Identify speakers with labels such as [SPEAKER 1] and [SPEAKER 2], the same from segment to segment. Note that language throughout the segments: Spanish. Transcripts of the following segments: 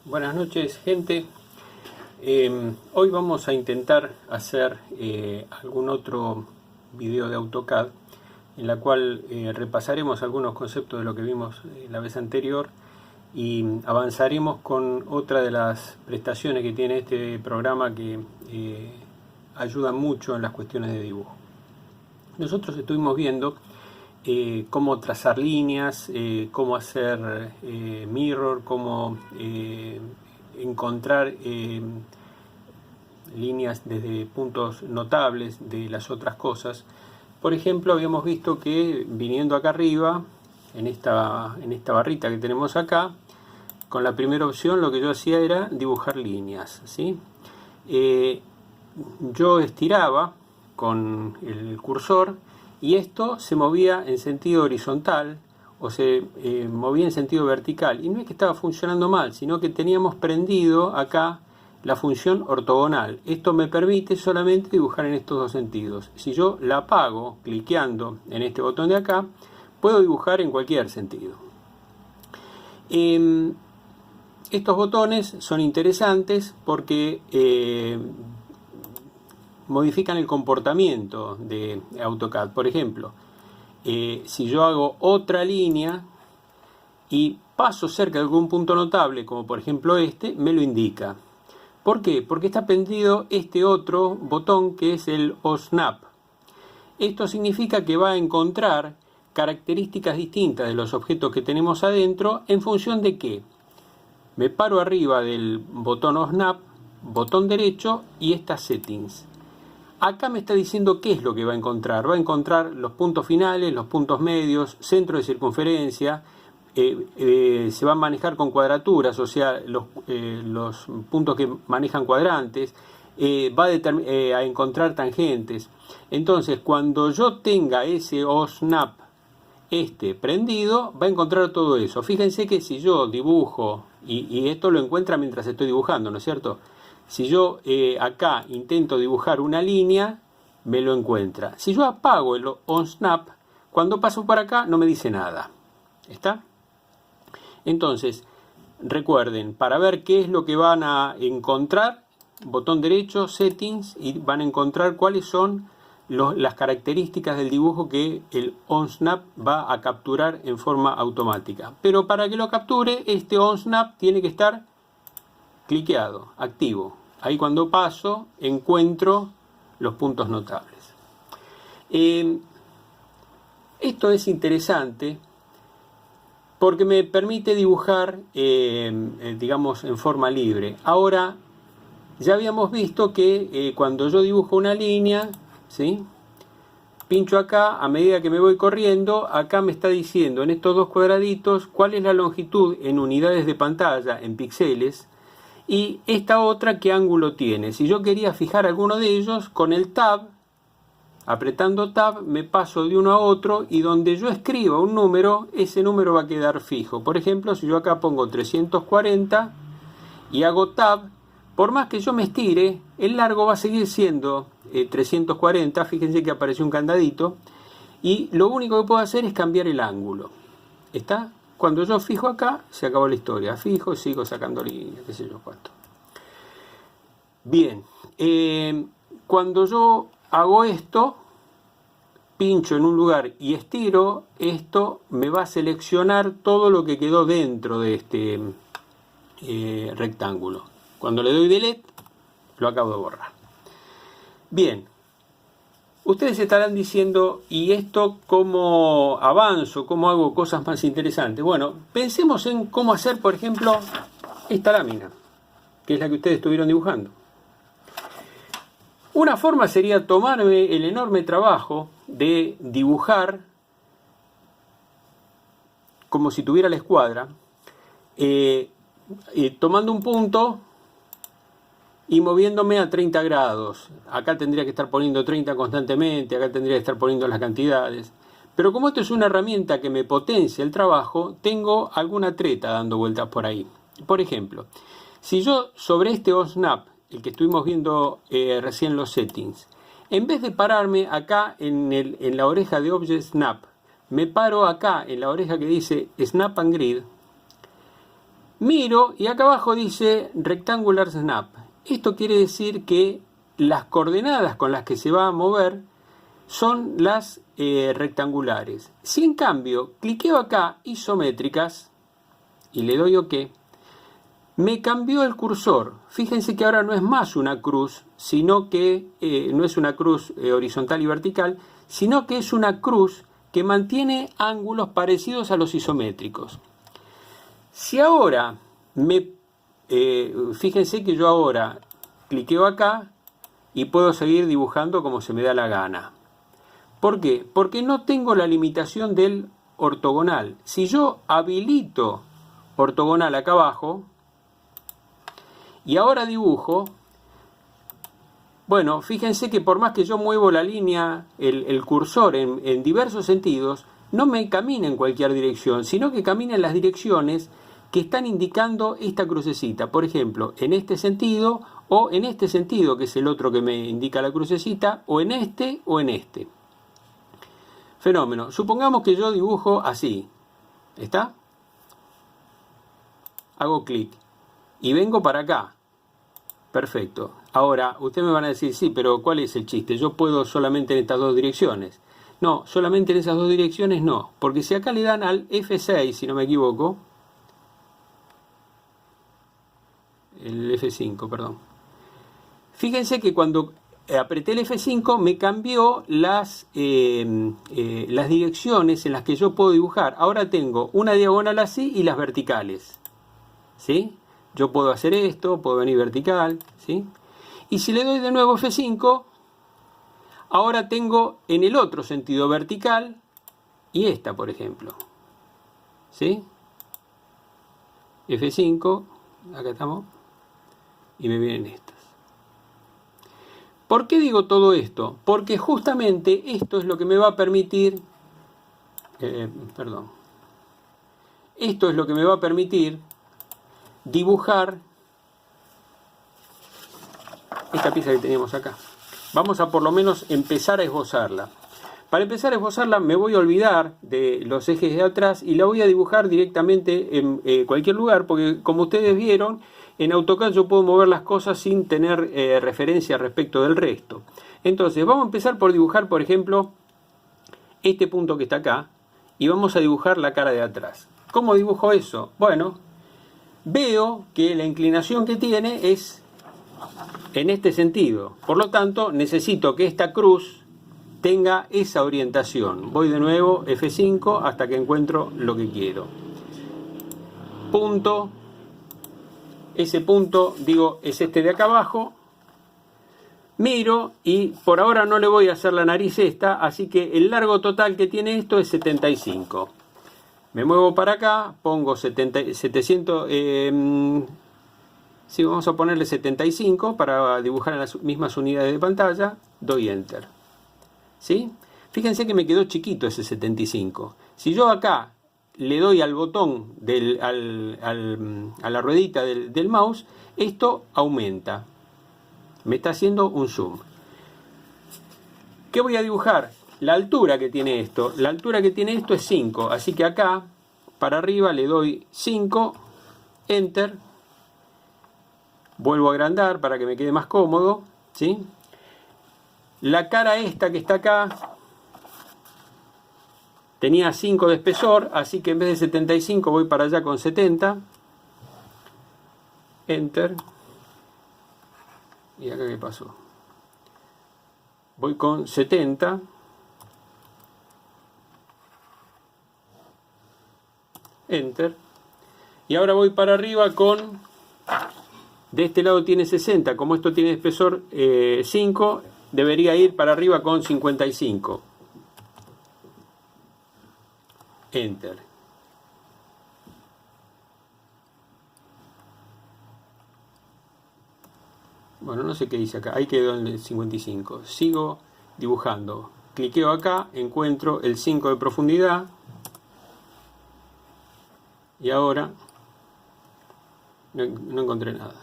[SPEAKER 1] Buenas noches, gente. Hoy vamos a intentar hacer algún otro video de AutoCAD en la cual repasaremos algunos conceptos de lo que vimos la vez anterior y avanzaremos con otra de las prestaciones que tiene este programa que ayuda mucho en las cuestiones de dibujo. Nosotros estuvimos viendo cómo trazar líneas, cómo hacer mirror, cómo encontrar líneas desde puntos notables de las otras cosas. Por ejemplo, habíamos visto que viniendo acá arriba, en esta barrita que tenemos acá, con la primera opción lo que yo hacía era dibujar líneas, ¿sí? Yo estiraba con el cursor y esto se movía en sentido horizontal o se movía en sentido vertical, y no es que estaba funcionando mal, sino que teníamos prendido acá la función ortogonal. Esto me permite solamente dibujar en estos dos sentidos. Si yo la apago cliqueando en este botón de acá, puedo dibujar en cualquier sentido. Estos botones son interesantes porque modifican el comportamiento de AutoCAD. Por ejemplo, si yo hago otra línea y paso cerca de algún punto notable, como por ejemplo este, me lo indica. ¿Por qué? Porque está prendido este otro botón que es el OSNAP. Esto significa que va a encontrar características distintas de los objetos que tenemos adentro en función de qué. Me paro arriba del botón OSNAP, botón derecho y estas settings. Acá me está diciendo qué es lo que va a encontrar. Va a encontrar los puntos finales, los puntos medios, centro de circunferencia. Se va a manejar con cuadraturas, o sea, los puntos que manejan cuadrantes. Va a encontrar tangentes. Entonces, cuando yo tenga ese OSNAP prendido, va a encontrar todo eso. Fíjense que si yo dibujo, y esto lo encuentra mientras estoy dibujando, ¿no es cierto? Si yo acá intento dibujar una línea, me lo encuentra. Si yo apago el OnSnap, cuando paso por acá no me dice nada. ¿Está? Entonces, recuerden, para ver qué es lo que van a encontrar, botón derecho, Settings, y van a encontrar cuáles son las características del dibujo que el OnSnap va a capturar en forma automática. Pero para que lo capture, este OnSnap tiene que estar cliqueado, activo. Ahí cuando paso encuentro los puntos notables. Esto es interesante porque me permite dibujar, digamos, en forma libre. Ahora, ya habíamos visto que cuando yo dibujo una línea, ¿sí?, pincho acá, a medida que me voy corriendo, acá me está diciendo en estos dos cuadraditos cuál es la longitud en unidades de pantalla, en píxeles, y esta otra qué ángulo tiene. Si yo quería fijar alguno de ellos, con el Tab, apretando Tab, me paso de uno a otro, y donde yo escriba un número, ese número va a quedar fijo. Por ejemplo, si yo acá pongo 340 y hago Tab, por más que yo me estire, el largo va a seguir siendo 340. Fíjense que apareció un candadito, y lo único que puedo hacer es cambiar el ángulo. ¿Está? Cuando yo fijo acá, se acabó la historia. Fijo, sigo sacando líneas, qué sé yo cuánto. Bien, cuando yo hago esto, pincho en un lugar y estiro, esto me va a seleccionar todo lo que quedó dentro de este rectángulo. Cuando le doy Delete, lo acabo de borrar. Bien. Ustedes estarán diciendo, ¿y esto cómo avanzo? ¿Cómo hago cosas más interesantes? Bueno, pensemos en cómo hacer, por ejemplo, esta lámina, que es la que ustedes estuvieron dibujando. Una forma sería tomarme el enorme trabajo de dibujar como si tuviera la escuadra, tomando un punto y moviéndome a 30 grados. Acá tendría que estar poniendo 30 constantemente, acá tendría que estar poniendo las cantidades. Pero como esto es una herramienta que me potencia el trabajo, tengo alguna treta dando vueltas por ahí. Por ejemplo, si yo sobre este OSNAP, el que estuvimos viendo recién los settings, en vez de pararme acá en la oreja de Object Snap, me paro acá en la oreja que dice Snap and Grid, Miro y acá abajo dice Rectangular Snap. Esto quiere decir que las coordenadas con las que se va a mover son las rectangulares. Si en cambio cliqueo acá isométricas y le doy OK, me cambió el cursor. Fíjense que ahora no es más una cruz, sino que no es una cruz horizontal y vertical, sino que es una cruz que mantiene ángulos parecidos a los isométricos. Si ahora fíjense que yo ahora cliqueo acá y puedo seguir dibujando como se me da la gana. ¿Por qué? Porque no tengo la limitación del ortogonal. Si yo habilito ortogonal acá abajo y ahora dibujo, bueno, fíjense que por más que yo muevo la línea, el cursor en diversos sentidos, no me camina en cualquier dirección, sino que camina en las direcciones que están indicando esta crucecita. Por ejemplo, en este sentido o en este sentido, que es el otro que me indica la crucecita, o en este o en este. Fenómeno. Supongamos que yo dibujo así. ¿Está? Hago clic y vengo para acá. Perfecto. Ahora, ustedes me van a decir, sí, pero ¿cuál es el chiste? Yo puedo solamente en estas dos direcciones. No, solamente en esas dos direcciones no. Porque si acá le dan al F6, si no me equivoco, el F5, perdón. Fíjense que cuando apreté el F5 me cambió las direcciones en las que yo puedo dibujar. Ahora tengo una diagonal así y las verticales. ¿Sí? Yo puedo hacer esto, puedo venir vertical, ¿sí? Y si le doy de nuevo F5, ahora tengo en el otro sentido vertical y esta, por ejemplo. ¿Sí? F5, acá estamos, y me vienen estas. ¿Por qué digo todo esto? Porque justamente esto es lo que me va a permitir, esto es lo que me va a permitir dibujar esta pieza que teníamos acá. Vamos a por lo menos empezar a esbozarla. Para empezar a esbozarla me voy a olvidar de los ejes de atrás y la voy a dibujar directamente en cualquier lugar, porque como ustedes vieron, en AutoCAD yo puedo mover las cosas sin tener referencia respecto del resto. Entonces vamos a empezar por dibujar, por ejemplo, este punto que está acá, y vamos a dibujar la cara de atrás. ¿Cómo dibujo eso? Bueno, veo que la inclinación que tiene es en este sentido. Por lo tanto, necesito que esta cruz tenga esa orientación. Voy de nuevo, F5, hasta que encuentro lo que quiero. Punto. Ese punto, digo, es este de acá abajo. Miro y por ahora no le voy a hacer la nariz esta, así que el largo total que tiene esto es 75. Me muevo para acá, pongo 700, sí, vamos a ponerle 75 para dibujar en las mismas unidades de pantalla, doy Enter. ¿Sí? Fíjense que me quedó chiquito ese 75. Si yo acá le doy al botón, a la ruedita del mouse, esto aumenta. Me está haciendo un zoom. ¿Qué voy a dibujar? La altura que tiene esto. La altura que tiene esto es 5. Así que acá, para arriba, le doy 5, Enter. Vuelvo a agrandar para que me quede más cómodo. ¿Sí? La cara esta que está acá tenía 5 de espesor, así que en vez de 75 voy para allá con 70. Enter. ¿Y acá qué pasó? Voy con 70. Enter. Y ahora voy para arriba con... De este lado tiene 60. Como esto tiene espesor 5, debería ir para arriba con 55. Enter. Bueno, no sé qué dice acá. Ahí quedó en el 55. Sigo dibujando. Cliqueo acá, encuentro el 5 de profundidad. Y ahora no encontré nada.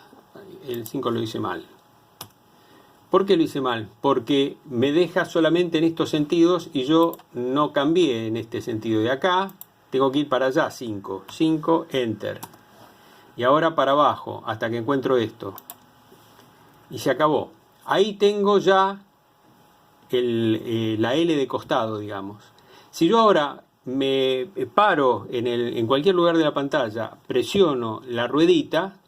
[SPEAKER 1] El 5 lo hice mal. ¿Por qué lo hice mal? Porque me deja solamente en estos sentidos y yo no cambié en este sentido. De acá tengo que ir para allá, 5. 5, Enter. y ahora para abajo hasta que encuentro esto y se acabó. Ahí tengo ya la L de costado, digamos. Si yo ahora me paro en cualquier lugar de la pantalla, presiono la ruedita,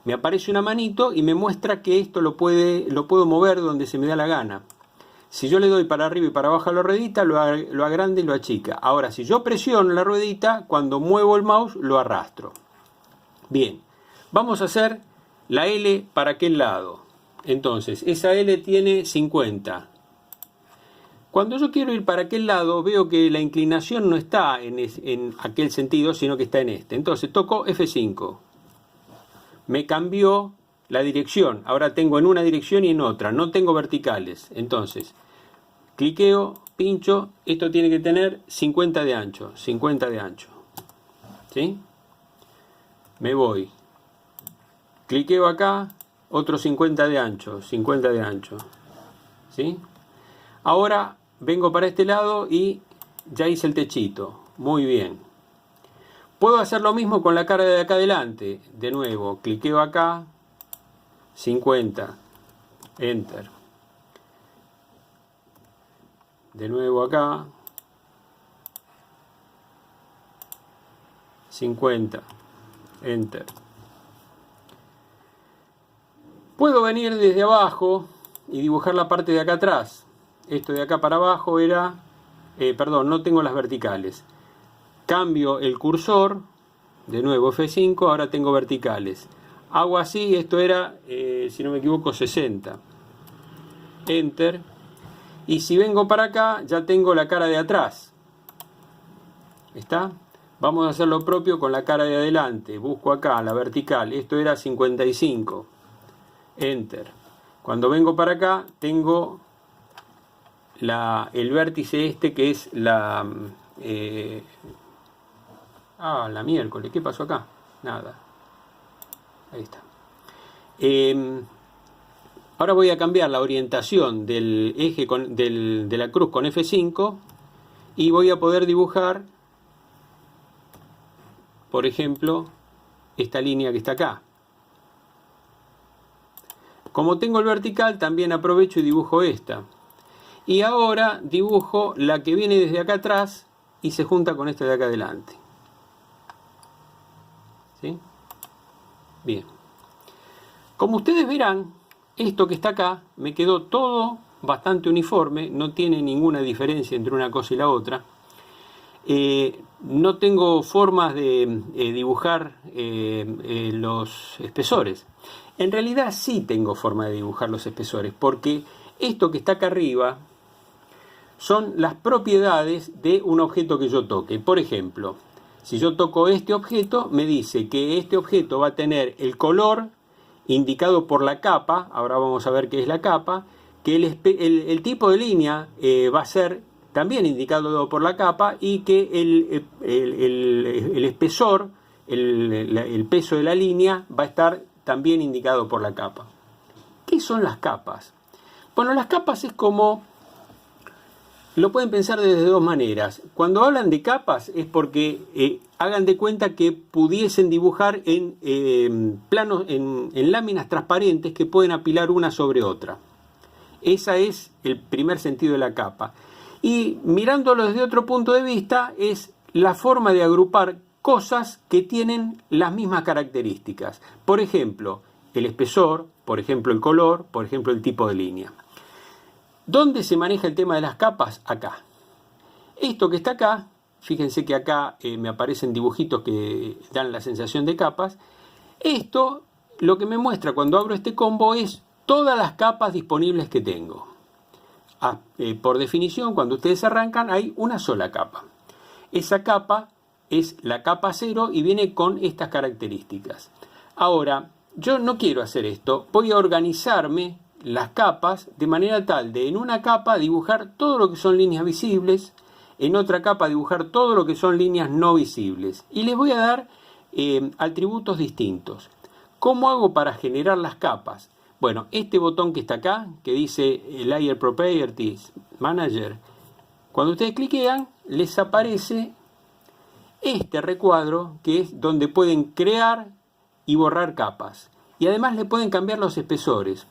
[SPEAKER 1] me aparece una manito y me muestra que esto lo puedo mover donde se me da la gana. Si yo le doy para arriba y para abajo a la ruedita, lo agranda y lo achica. Ahora, si yo presiono la ruedita, cuando muevo el mouse, lo arrastro. Bien, vamos a hacer la L para aquel lado. Entonces, esa L tiene 50. Cuando yo quiero ir para aquel lado, veo que la inclinación no está en aquel sentido, sino que está en este. Entonces, toco F5. Me cambió la dirección. Ahora tengo en una dirección y en otra. No tengo verticales. Entonces, cliqueo, pincho. Esto tiene que tener 50 de ancho. 50 de ancho. ¿Sí? Me voy. Cliqueo acá. Otro 50 de ancho. 50 de ancho. ¿Sí? Ahora vengo para este lado y ya hice el techito. Muy bien. Puedo hacer lo mismo con la cara de acá adelante. De nuevo, cliqueo acá. 50. Enter. De nuevo acá. 50. Enter. Puedo venir desde abajo y dibujar la parte de acá atrás. Esto de acá para abajo era... perdón, no tengo las verticales. Cambio el cursor. De nuevo F5, ahora tengo verticales. Hago así, esto era, si no me equivoco, 60. Enter. Y si vengo para acá, ya tengo la cara de atrás. ¿Está? Vamos a hacer lo propio con la cara de adelante. Busco acá la vertical. Esto era 55. Enter. Cuando vengo para acá, tengo el vértice este que es la... la miércoles. ¿Qué pasó acá? Nada. Ahí está. Ahora voy a cambiar la orientación del eje de la cruz con F5 y voy a poder dibujar, por ejemplo, esta línea que está acá. Como tengo el vertical, también aprovecho y dibujo esta. Y ahora dibujo la que viene desde acá atrás y se junta con esta de acá adelante. ¿Sí? Bien. Como ustedes verán, esto que está acá me quedó todo bastante uniforme, no tiene ninguna diferencia entre una cosa y la otra. No tengo formas de dibujar los espesores. En realidad sí tengo forma de dibujar los espesores, porque esto que está acá arriba son las propiedades de un objeto que yo toque. Por ejemplo, si yo toco este objeto, me dice que este objeto va a tener el color indicado por la capa. Ahora vamos a ver qué es la capa. Que el tipo de línea va a ser también indicado por la capa, y que el espesor, el peso de la línea, va a estar también indicado por la capa. ¿Qué son las capas? Bueno, las capas es como... Lo pueden pensar desde dos maneras. Cuando hablan de capas es porque hagan de cuenta que pudiesen dibujar en planos, en láminas transparentes que pueden apilar una sobre otra. Ese es el primer sentido de la capa. Y mirándolo desde otro punto de vista, es la forma de agrupar cosas que tienen las mismas características. Por ejemplo, el espesor, por ejemplo el color, por ejemplo el tipo de línea. ¿Dónde se maneja el tema de las capas? Acá. Esto que está acá, fíjense que acá me aparecen dibujitos que dan la sensación de capas. Esto lo que me muestra cuando abro este combo es todas las capas disponibles que tengo. Por definición, cuando ustedes arrancan, hay una sola capa. Esa capa es la capa 0 y viene con estas características. Ahora, yo no quiero hacer esto. Voy a organizarme las capas de manera tal de en una capa dibujar todo lo que son líneas visibles, en otra capa dibujar todo lo que son líneas no visibles. Y les voy a dar atributos distintos. ¿Cómo hago para generar las capas? Bueno, este botón que está acá, que dice Layer Properties Manager, cuando ustedes cliquean, les aparece este recuadro, que es donde pueden crear y borrar capas. Y además le pueden cambiar los espesores.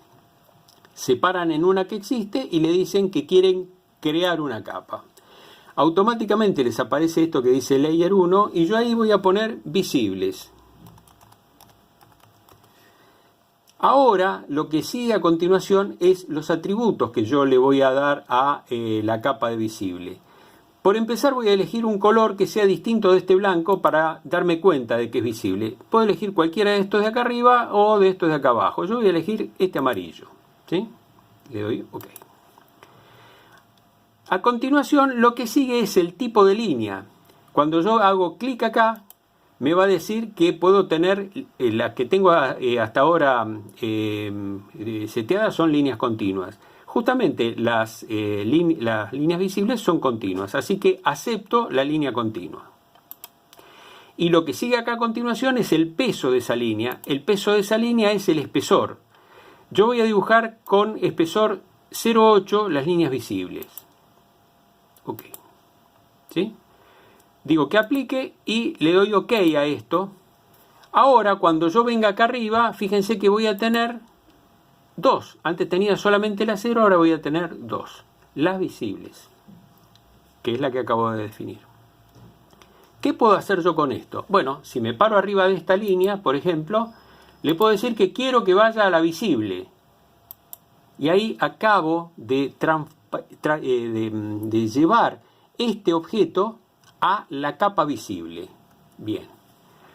[SPEAKER 1] Se paran en una que existe y le dicen que quieren crear una capa. Automáticamente les aparece esto que dice Layer 1 y yo ahí voy a poner visibles. Ahora lo que sigue a continuación es los atributos que yo le voy a dar a la capa de visible. Por empezar voy a elegir un color que sea distinto de este blanco para darme cuenta de que es visible. Puedo elegir cualquiera de estos de acá arriba o de estos de acá abajo. Yo voy a elegir este amarillo, ¿sí? Le doy OK. A continuación lo que sigue es el tipo de línea. Cuando yo hago clic acá, me va a decir que puedo tener, las que tengo hasta ahora seteadas son líneas continuas. Justamente las líneas visibles son continuas, así que acepto la línea continua. Y lo que sigue acá a continuación es el peso de esa línea. El peso de esa línea es el espesor. Yo voy a dibujar con espesor 0,8 las líneas visibles. OK. ¿Sí? Digo que aplique y le doy OK a esto. Ahora cuando yo venga acá arriba, fíjense que voy a tener 2. Antes tenía solamente la 0, ahora voy a tener 2. Las visibles, que es la que acabo de definir. ¿Qué puedo hacer yo con esto? Bueno, si me paro arriba de esta línea, por ejemplo, le puedo decir que quiero que vaya a la visible. Y ahí acabo de llevar este objeto a la capa visible. Bien.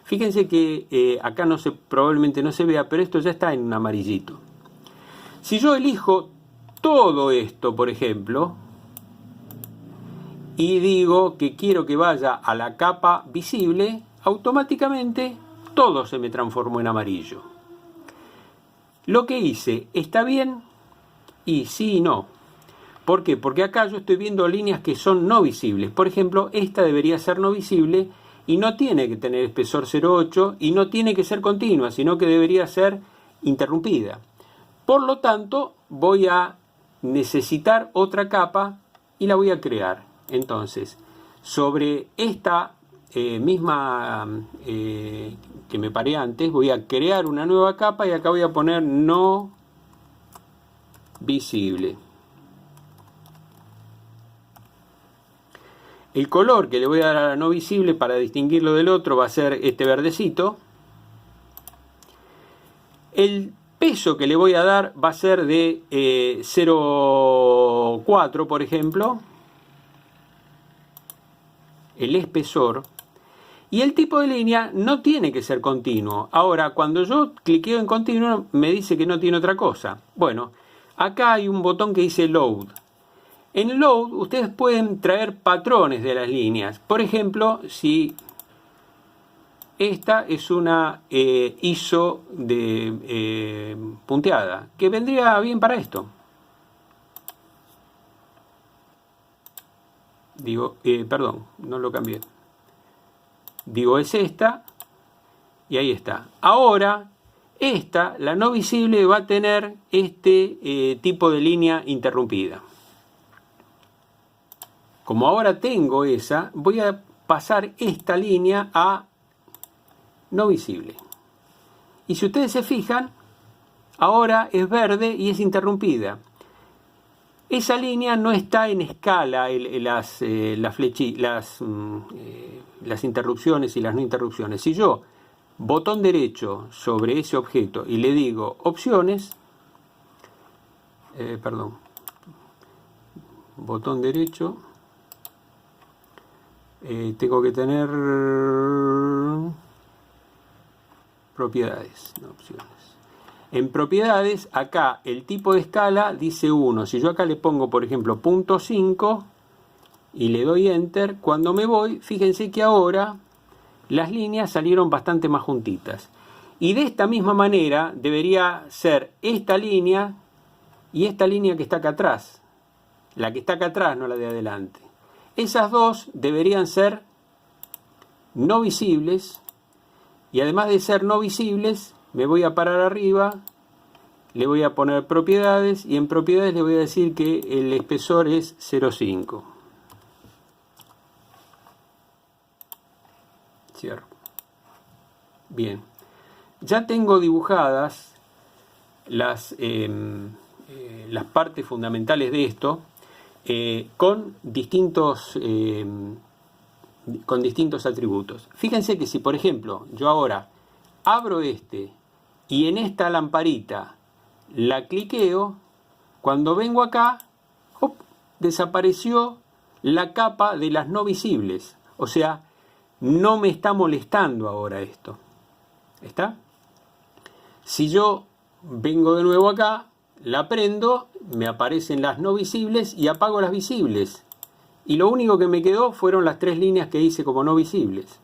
[SPEAKER 1] Fíjense que acá probablemente no se vea, pero esto ya está en un amarillito. Si yo elijo todo esto, por ejemplo, y digo que quiero que vaya a la capa visible, automáticamente todo se me transformó en amarillo. Lo que hice, ¿está bien? Y sí y no. ¿Por qué? Porque acá yo estoy viendo líneas que son no visibles. Por ejemplo, esta debería ser no visible y no tiene que tener espesor 0,8 y no tiene que ser continua, sino que debería ser interrumpida. Por lo tanto, voy a necesitar otra capa y la voy a crear. Entonces, sobre esta misma que me paré antes, voy a crear una nueva capa y acá voy a poner no visible. El color que le voy a dar a la no visible para distinguirlo del otro va a ser este verdecito. El peso que le voy a dar va a ser de 0,4, por ejemplo. El espesor. Y el tipo de línea no tiene que ser continuo. Ahora, cuando yo cliqueo en continuo, me dice que no tiene otra cosa. Bueno, acá hay un botón que dice Load. En Load ustedes pueden traer patrones de las líneas. Por ejemplo, si esta es una ISO de punteada, que vendría bien para esto. Digo, perdón, no lo cambié. Digo, es esta, y ahí está. Ahora, esta, la no visible, va a tener este tipo de línea interrumpida. Como ahora tengo esa, voy a pasar esta línea a no visible. Y si ustedes se fijan, ahora es verde y es interrumpida. Esa línea no está en escala, las interrupciones y las no interrupciones. Si yo botón derecho sobre ese objeto y le digo opciones, botón derecho, tengo que tener propiedades, no opciones. En propiedades, acá el tipo de escala dice 1. Si yo acá le pongo, por ejemplo, .5 y le doy Enter, cuando me voy, fíjense que ahora las líneas salieron bastante más juntitas. Y de esta misma manera debería ser esta línea y esta línea que está acá atrás. La que está acá atrás, no la de adelante. Esas dos deberían ser no visibles. Y además de ser no visibles, me voy a parar arriba, le voy a poner propiedades y en propiedades le voy a decir que el espesor es 0,5. Cierro. Bien. ya tengo dibujadas las partes fundamentales de esto con distintos atributos. Fíjense que si, por ejemplo, yo ahora abro este y en esta lamparita la cliqueo, cuando vengo acá, ¡op!, desapareció la capa de las no visibles. O sea, no me está molestando ahora esto. ¿Está? Si yo vengo de nuevo acá, la prendo, me aparecen las no visibles y apago las visibles. Y lo único que me quedó fueron las 3 líneas que hice como no visibles.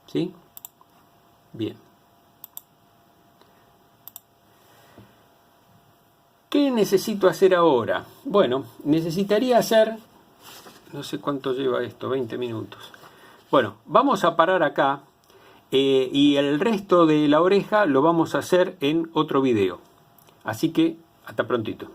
[SPEAKER 1] ¿Sí? Bien. ¿Qué necesito hacer ahora? Bueno, necesitaría hacer... No sé cuánto lleva esto, 20 minutos. Bueno, vamos a parar acá y el resto de la oreja lo vamos a hacer en otro video. Así que, hasta prontito.